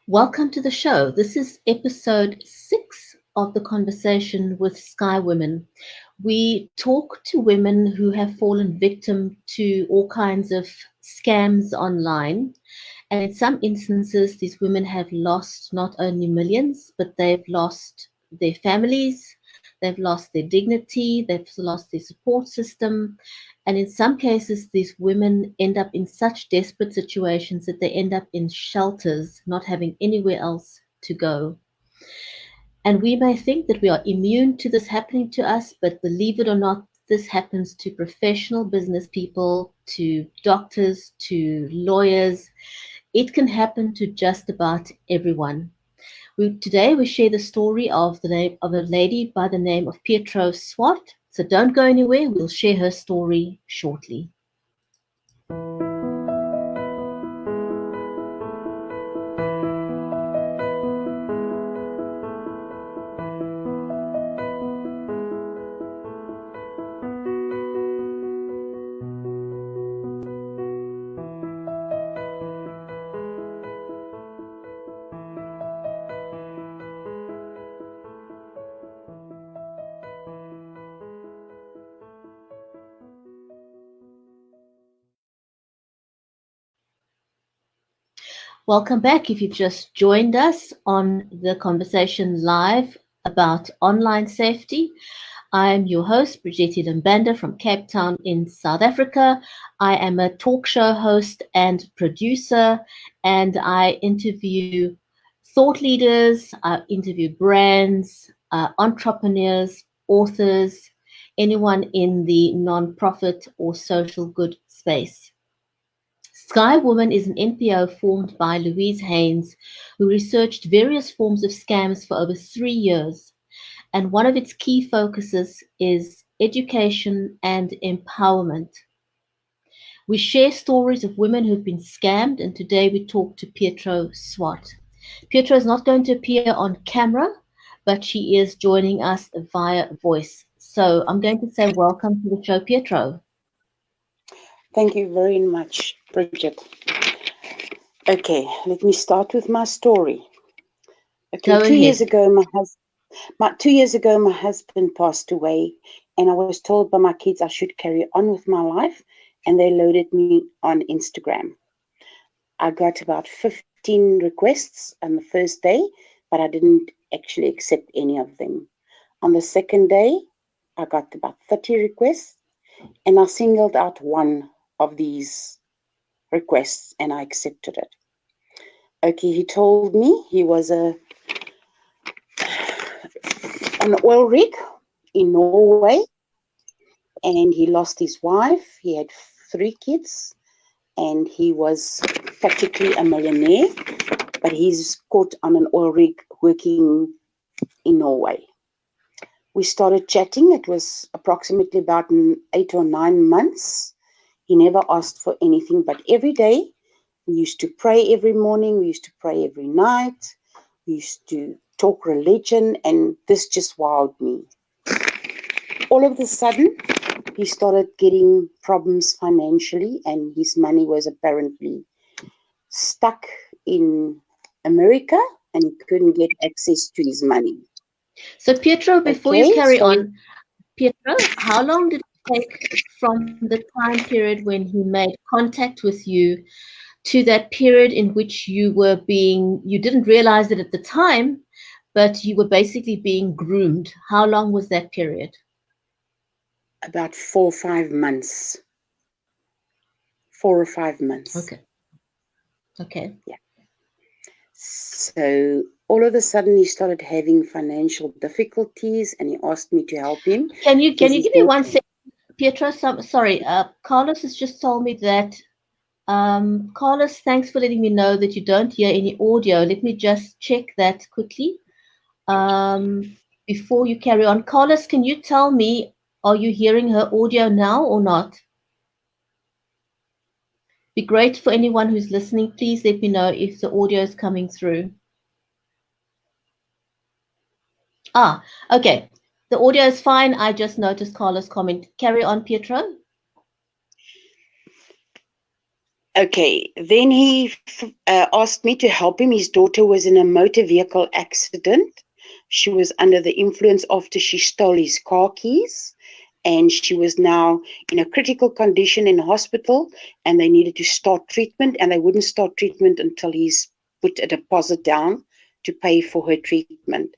Welcome to the show. This is episode 6 of the conversation with Sky Women. We talk to women who have fallen victim to all kinds of scams online. And in some instances, these women have lost not only millions, but they've lost their families, they've lost their dignity, they've lost their support system. And in some cases, these women end up in such desperate situations that they end up in shelters, not having anywhere else to go. And we may think that we are immune to this happening to us, but believe it or not, this happens to professional business people, to doctors, to lawyers. It can happen to just about everyone. Today we share the story of a lady by the name of Petro Swart. So don't go anywhere. We'll share her story shortly. Welcome back. If you've just joined us on the conversation live about online safety, I'm your host, Brigitte Limbanda from Cape Town in South Africa. I am a talk show host and producer, and I interview thought leaders, I interview brands, entrepreneurs, authors, anyone in the nonprofit or social good space. Sky Woman is an NPO formed by Louise Haynes, who researched various forms of scams for over 3 years. And one of its key focuses is education and empowerment. We share stories of women who've been scammed, and today we talk to Petro Swart. Petro is not going to appear on camera, but she is joining us via voice. So I'm going to say welcome to the show, Petro. Thank you very much, Bridget. Okay, let me start with my story. Okay, Go 2 years ahead. ago, my husband passed away, and I was told by my kids I should carry on with my life, and they loaded me on Instagram. I got about 15 requests on the first day, but I didn't actually accept any of them. On the second day, I got about 30 requests, and I singled out one of these requests and I accepted it. Okay, he told me he was an oil rig in Norway, and he lost his wife. He had 3 kids, and he was practically a millionaire, but he's caught on an oil rig working in Norway. We started chatting. It was approximately about 8 or 9 months. He never asked for anything, but every day we used to pray every morning. We used to pray every night. We used to talk religion, and this just wowed me. All of a sudden, he started getting problems financially, and his money was apparently stuck in America, and he couldn't get access to his money. So, Pietro, before you Okay, carry so on, Pietro, how long did it take from the time period when he made contact with you to that period in which you didn't realize it at the time, but you were basically being groomed? How long was that period? about 4 or 5 months. 4 or 5 months. Okay. Yeah. So all of a sudden he started having financial difficulties, and he asked me to help him. Can you give me daughter... 1 second, Pietro? Sorry, Carlos has just told me that. Carlos, thanks for letting me know that you don't hear any audio. Let me just check that quickly before you carry on. Carlos, can you tell me, are you hearing her audio now or not? Be great for anyone who's listening. Please let me know if the audio is coming through. Okay. The audio is fine. I just noticed Carlos' comment. Carry on, Pietro. Okay, then he asked me to help him. His daughter was in a motor vehicle accident. She was under the influence after she stole his car keys, and she was now in a critical condition in hospital, and they needed to start treatment, and they wouldn't start treatment until he's put a deposit down to pay for her treatment,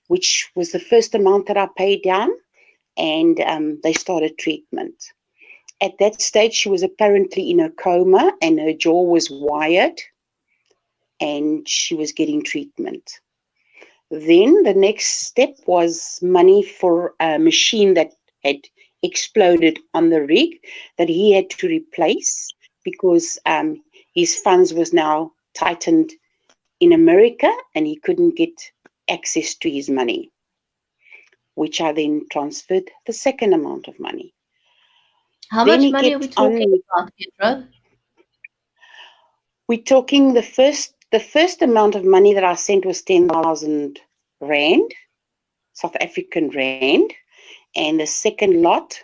which was the first amount that I paid down, and they started treatment. At that stage, she was apparently in a coma and her jaw was wired and she was getting treatment. Then the next step was money for a machine that had exploded on the rig that he had to replace because his funds was now tightened in America and he couldn't get access to his money, which I then transferred the second amount of money. How Then much money are we talking about, Petro? We're talking the first amount of money that I sent was 10,000 rand, South African rand, and the second lot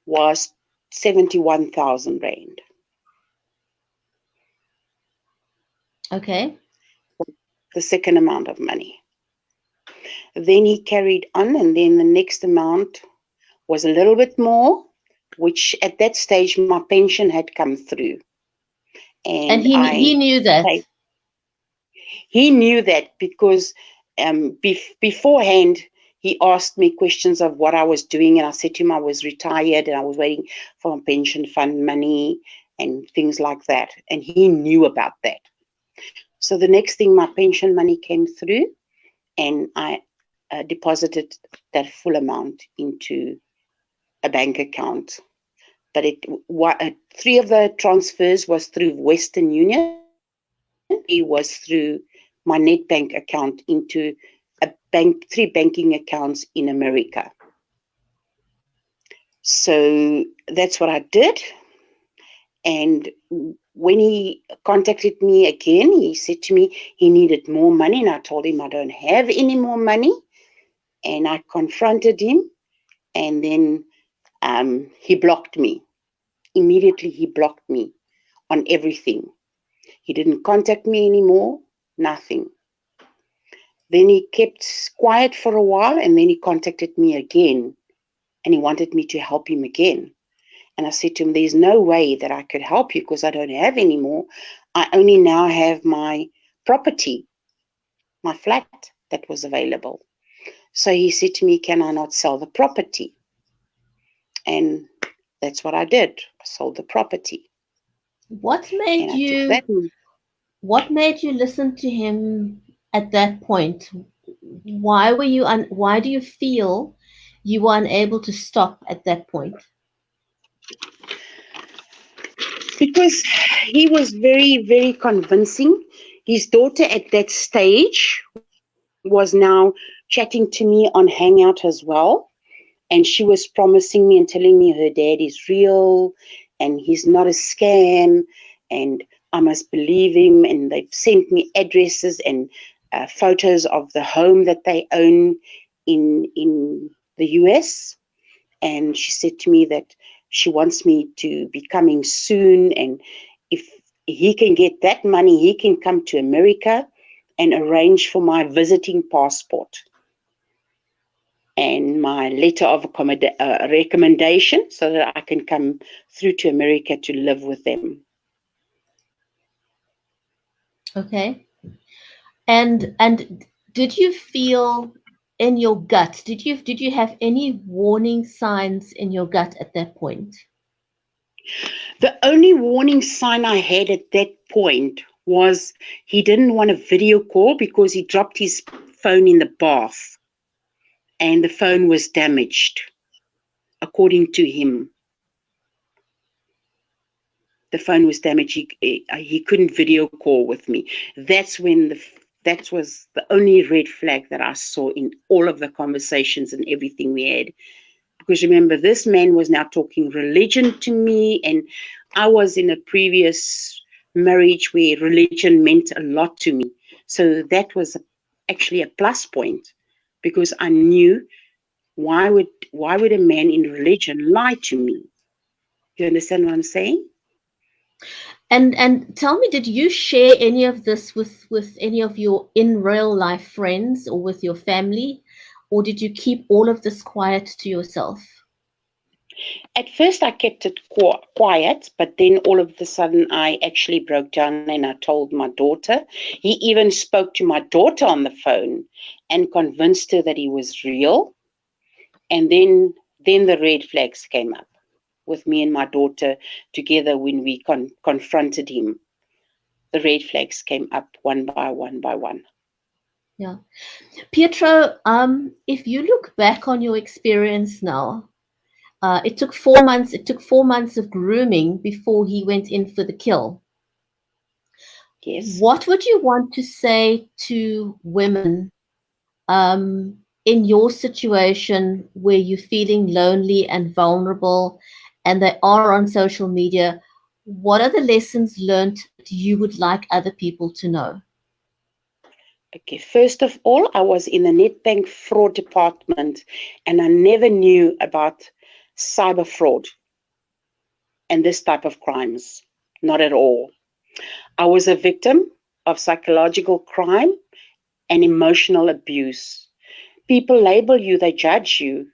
was 71,000 rand. Okay. The second amount of money. Then he carried on, and then the next amount was a little bit more, which at that stage my pension had come through. And he knew that? He knew that because beforehand, he asked me questions of what I was doing, and I said to him I was retired and I was waiting for my pension fund money and things like that. And he knew about that. So the next thing, my pension money came through, and I deposited that full amount into a bank account. But three of the transfers was through Western Union. It was through my net bank account into three banking accounts in America. So that's what I did. And when he contacted me again, he said to me he needed more money, and I told him I don't have any more money. And I confronted him, and then he blocked me. Immediately he blocked me on everything. He didn't contact me anymore, nothing. Then he kept quiet for a while, and then he contacted me again, and he wanted me to help him again. And I said to him, there's no way that I could help you because I don't have any more. I only now have my property, my flat that was available. So he said to me, can I not sell the property? And that's what I did. I sold the property. What made you listen to him at that point? Why were you why do you feel you were unable to stop at that point? Because he was very, very convincing. His daughter at that stage was now chatting to me on Hangout as well. And she was promising me and telling me her dad is real and he's not a scam and I must believe him. And they've sent me addresses and photos of the home that they own in the US. And she said to me that she wants me to be coming soon. And if he can get that money, he can come to America and arrange for my visiting passport and my letter of recommendation so that I can come through to America to live with them. Okay. And did you feel in your gut, did you have any warning signs in your gut at that point? The only warning sign I had at that point was he didn't want a video call because he dropped his phone in the bath and the phone was damaged, according to him. The phone was damaged. He couldn't video call with me. That was the only red flag that I saw in all of the conversations and everything we had. Because remember, this man was now talking religion to me, and I was in a previous marriage where religion meant a lot to me. So that was actually a plus point, because I knew why would a man in religion lie to me? You understand what I'm saying? And tell me, did you share any of this with any of your in real life friends or with your family, or did you keep all of this quiet to yourself? At first, I kept it quiet, but then all of a sudden, I actually broke down and I told my daughter. He even spoke to my daughter on the phone and convinced her that he was real. And then the red flags came up with me and my daughter together when we confronted him. The red flags came up one by one by one. Yeah. Petro, if you look back on your experience now, it took 4 months. It took 4 months of grooming before he went in for the kill. Yes. What would you want to say to women in your situation where you're feeling lonely and vulnerable and they are on social media? What are the lessons learned that you would like other people to know? Okay, first of all, I was in the Nedbank fraud department and I never knew about cyber fraud and this type of crimes. Not at all. I was a victim of psychological crime and emotional abuse. People label you, they judge you.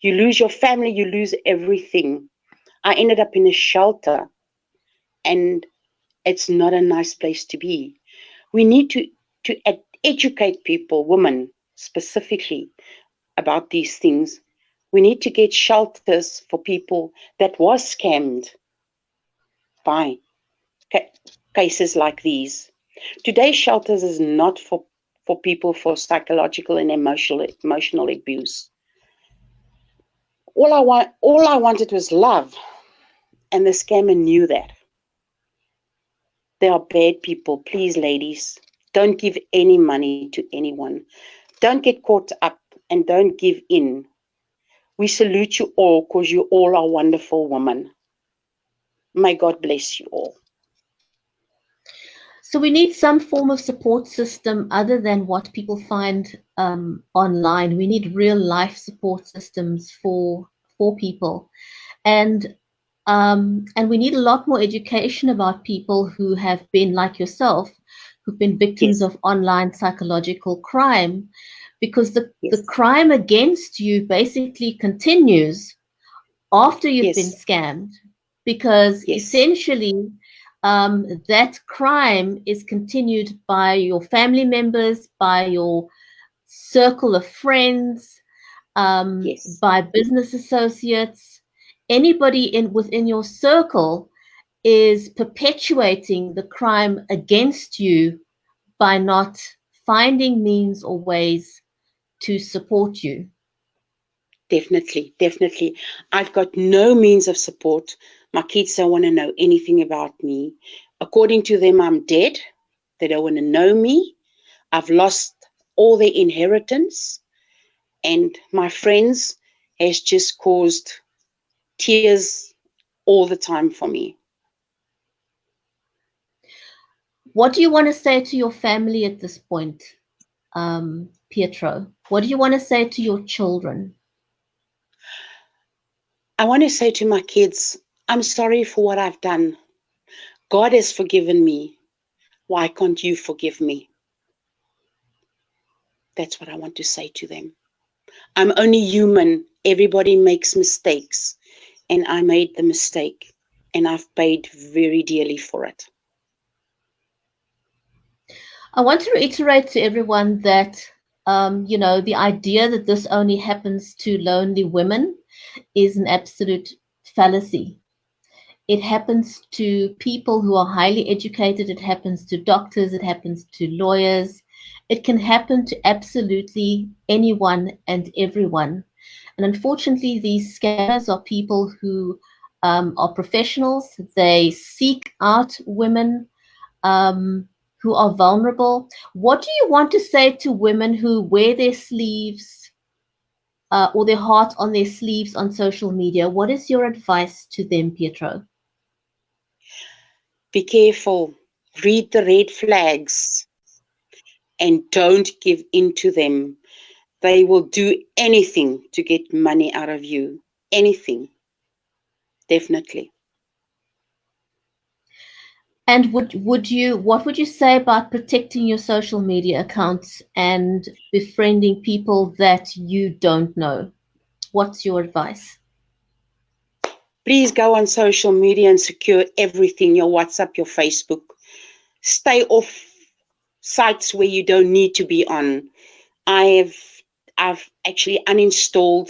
You lose your family, you lose everything. I ended up in a shelter and it's not a nice place to be. We need to educate people, women specifically, about these things. We need to get shelters for people that was scammed by cases like these. Today's shelters is not for people for psychological and emotional abuse. All I wanted was love, and the scammer knew that. They are bad people. Please, ladies, don't give any money to anyone. Don't get caught up and don't give in. We salute you all because you all are wonderful women. May God bless you all. So we need some form of support system other than what people find online. We need real life support systems for people, and we need a lot more education about people who have been like yourself, who've been victims Yes, of online psychological crime, because the yes, crime against you basically continues after you've been yes, scammed, because yes, essentially that crime is continued by your family members, by your circle of friends, yes. by business associates. Anybody within your circle is perpetuating the crime against you by not finding means or ways to support you. Definitely, definitely. I've got no means of support. My kids don't want to know anything about me. According to them, I'm dead. They don't want to know me. I've lost all their inheritance. And my friends has just caused tears all the time for me. What do you want to say to your family at this point, Pietro? What do you want to say to your children? I want to say to my kids, I'm sorry for what I've done. God has forgiven me. Why can't you forgive me? That's what I want to say to them. I'm only human. Everybody makes mistakes. And I made the mistake. And I've paid very dearly for it. I want to reiterate to everyone that, the idea that this only happens to lonely women is an absolute fallacy. It happens to people who are highly educated. It happens to doctors. It happens to lawyers. It can happen to absolutely anyone and everyone. And unfortunately, these scammers are people who are professionals. They seek out women who are vulnerable. What do you want to say to women who wear their sleeves or their heart on their sleeves on social media? What is your advice to them, Pietro? Be careful. Read the red flags and don't give in to them. They will do anything to get money out of you. Anything. Definitely. And what would you say about protecting your social media accounts and befriending people that you don't know? What's your advice? Please go on social media and secure everything, your WhatsApp, your Facebook. Stay off sites where you don't need to be on. I've actually uninstalled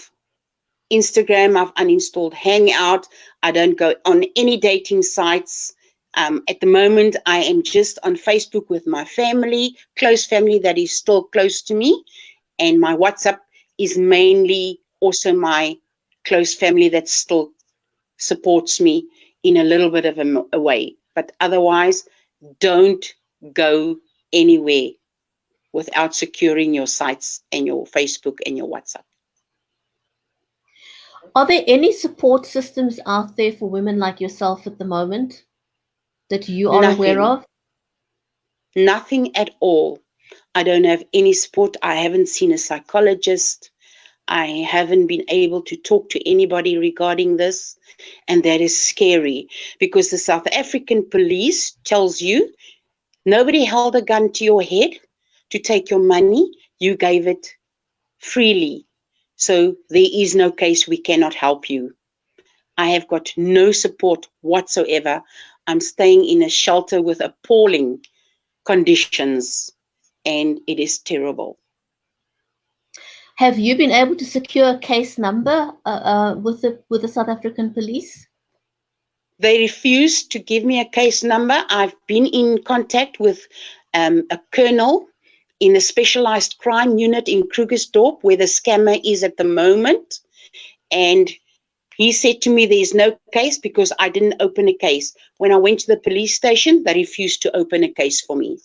Instagram, I've uninstalled Hangout. I don't go on any dating sites. At the moment, I am just on Facebook with my family, close family that is still close to me. And my WhatsApp is mainly also my close family that still supports me in a little bit of a way. But otherwise, don't go anywhere without securing your sites and your Facebook and your WhatsApp. Are there any support systems out there for women like yourself at the moment that you are aware Nothing. of? Nothing at all. I don't have any support. I haven't seen a psychologist. I haven't been able to talk to anybody regarding this. And that is scary because the South African police tells you nobody held a gun to your head to take your money. You gave it freely. So there is no case, we cannot help you. I have got no support whatsoever. I'm staying in a shelter with appalling conditions, and it is terrible. Have you been able to secure a case number with the South African police? They refuse to give me a case number. I've been in contact with a colonel in a specialized crime unit in Krugersdorp, where the scammer is at the moment. And he said to me, there's no case because I didn't open a case. When I went to the police station, they refused to open a case for me.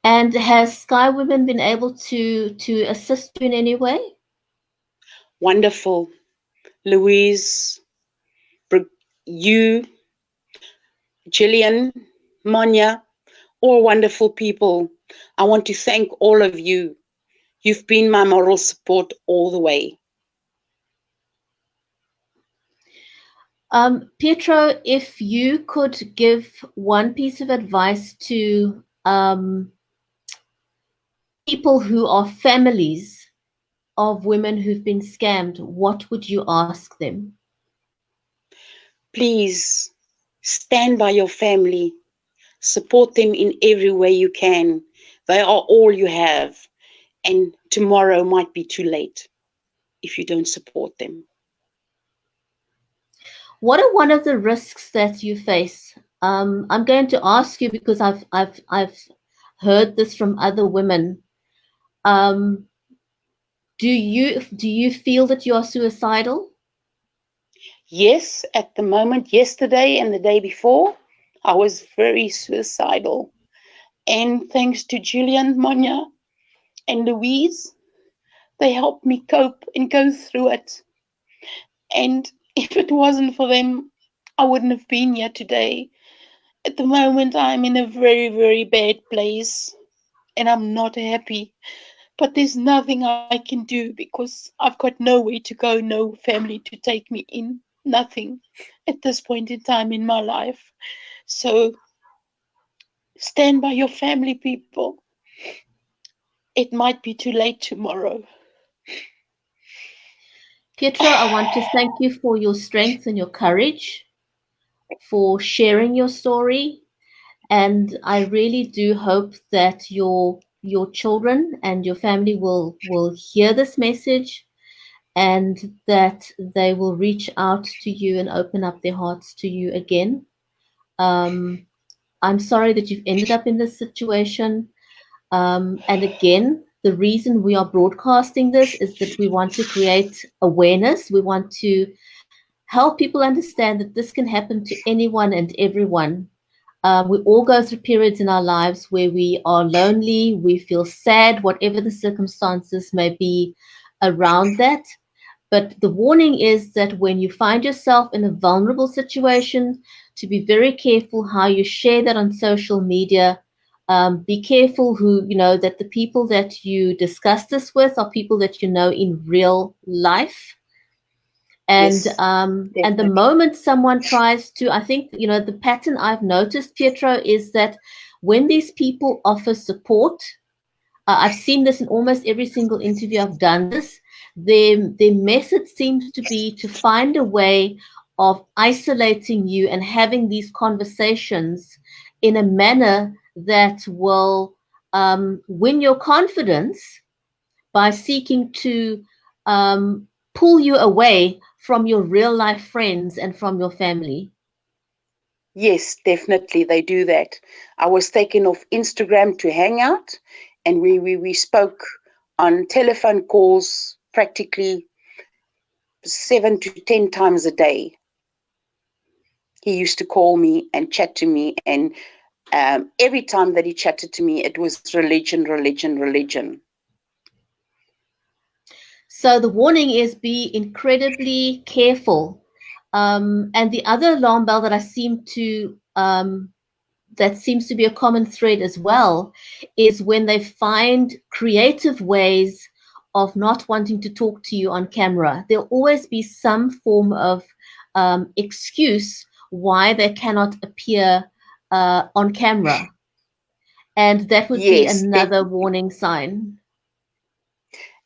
And has Sky Women been able to assist you in any way? Wonderful. Louise, you, Gillian, Monia, all wonderful people. I want to thank all of you. You've been my moral support all the way. Petro, if you could give one piece of advice to people who are families of women who've been scammed, what would you ask them? Please stand by your family. Support them in every way you can. They are all you have. And tomorrow might be too late if you don't support them. What are one of the risks that you face? I'm going to ask you because I've heard this from other women. Do you feel that you are suicidal? Yes, at the moment, yesterday and the day before, I was very suicidal. And thanks to Julian, Monia, and Louise, they helped me cope and go through it. And if it wasn't for them, I wouldn't have been here today. At the moment, I'm in a very, very bad place and I'm not happy. But there's nothing I can do because I've got nowhere to go, no family to take me in, nothing at this point in time in my life. So stand by your family, people. It might be too late tomorrow. Pietro, I want to thank you for your strength and your courage, for sharing your story. And I really do hope that your children and your family will hear this message and that they will reach out to you and open up their hearts to you again. I'm sorry that you've ended up in this situation. And again, the reason we are broadcasting this is that we want to create awareness. We want to help people understand that this can happen to anyone and everyone. We all go through periods in our lives where we are lonely, we feel sad, whatever the circumstances may be around that. But the warning is that when you find yourself in a vulnerable situation, to be very careful how you share that on social media. Be careful that the people that you discuss this with are people that you know in real life. And Yes, and the definitely. moment someone tries to, I think, the pattern I've noticed, Pietro, is that when these people offer support, I've seen this in almost every single interview I've done this, their method seems to be to find a way of isolating you and having these conversations in a manner that will win your confidence by seeking to pull you away from your real life friends and from your family. Yes, definitely they do that. I was taken off Instagram to hang out, and we spoke on telephone calls practically 7 to 10 times a day. He used to call me and chat to me, and every time that he chatted to me, it was religion, religion, religion. So the warning is be incredibly careful. And the other alarm bell that that seems to be a common thread as well is when they find creative ways of not wanting to talk to you on camera. There'll always be some form of excuse why they cannot appear on camera. And that would be Yes, another warning sign.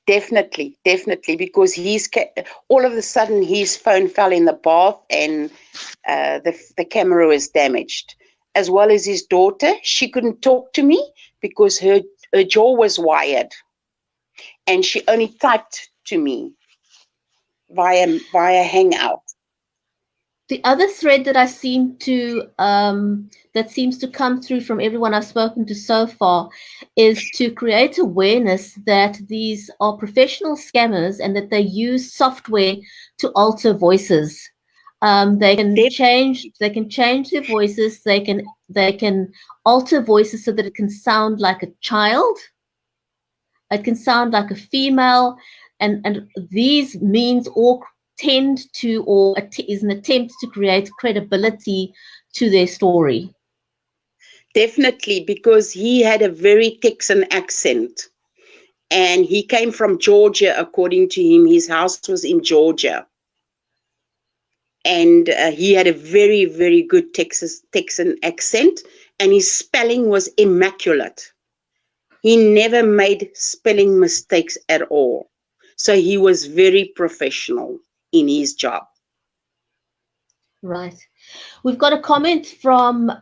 definitely, definitely, because all of a sudden his phone fell in the bath, and the camera was damaged, as well as his daughter. She couldn't talk to me because her jaw was wired, and she only typed to me via Hangout. The other thread that I seem to that seems to come through from everyone I've spoken to so far is to create awareness that these are professional scammers and that they use software to alter voices. They can change their voices. They can alter voices so that it can sound like a child. It can sound like a female, and these means all tend to, or is an attempt to create credibility to their story. Definitely, because he had a very Texan accent, and he came from Georgia. According to him, his house was in Georgia, and he had a very, very good Texan accent, and his spelling was immaculate. He never made spelling mistakes at all. So he was very professional in his job. Right. We've got a comment from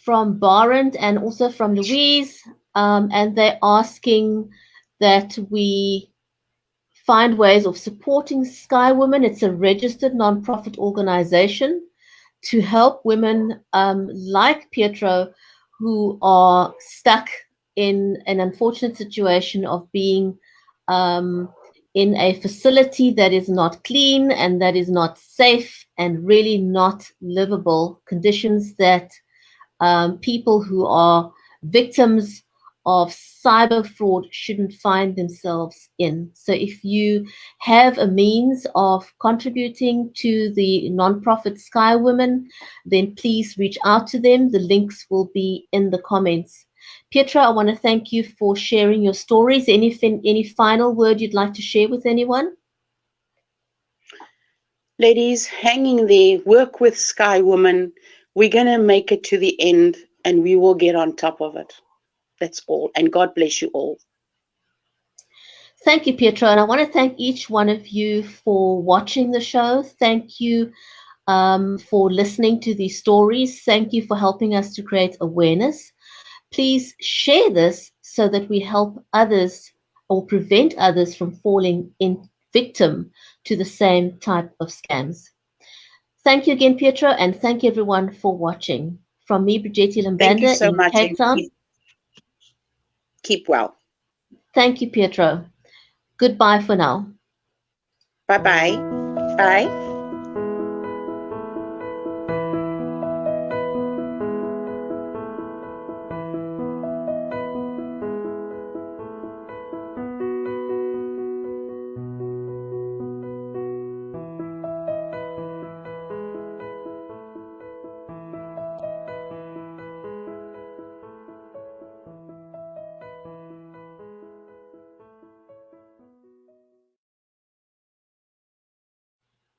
Barend and also from Louise, and they're asking that we find ways of supporting Sky Women. It's a registered non-profit organization to help women like Pietro who are stuck in an unfortunate situation of being in a facility that is not clean and that is not safe and really not livable, conditions that people who are victims of cyber fraud shouldn't find themselves in. So if you have a means of contributing to the nonprofit Sky Women, then please reach out to them. The links will be in the comments. Pietro, I want to thank you for sharing your stories. Any final word you'd like to share with anyone? Ladies, hang in there, work with Sky Woman. We're going to make it to the end, and we will get on top of it. That's all. And God bless you all. Thank you, Pietro. And I want to thank each one of you for watching the show. Thank you for listening to these stories. Thank you for helping us to create awareness. Please share this so that we help others or prevent others from falling in victim to the same type of scams. Thank you again, Pietro, and thank you everyone for watching. From me, Brigitte Thank you Lambanda so in much. Cape Town. Keep well. Thank you, Pietro. Goodbye for now. Bye-bye. Bye.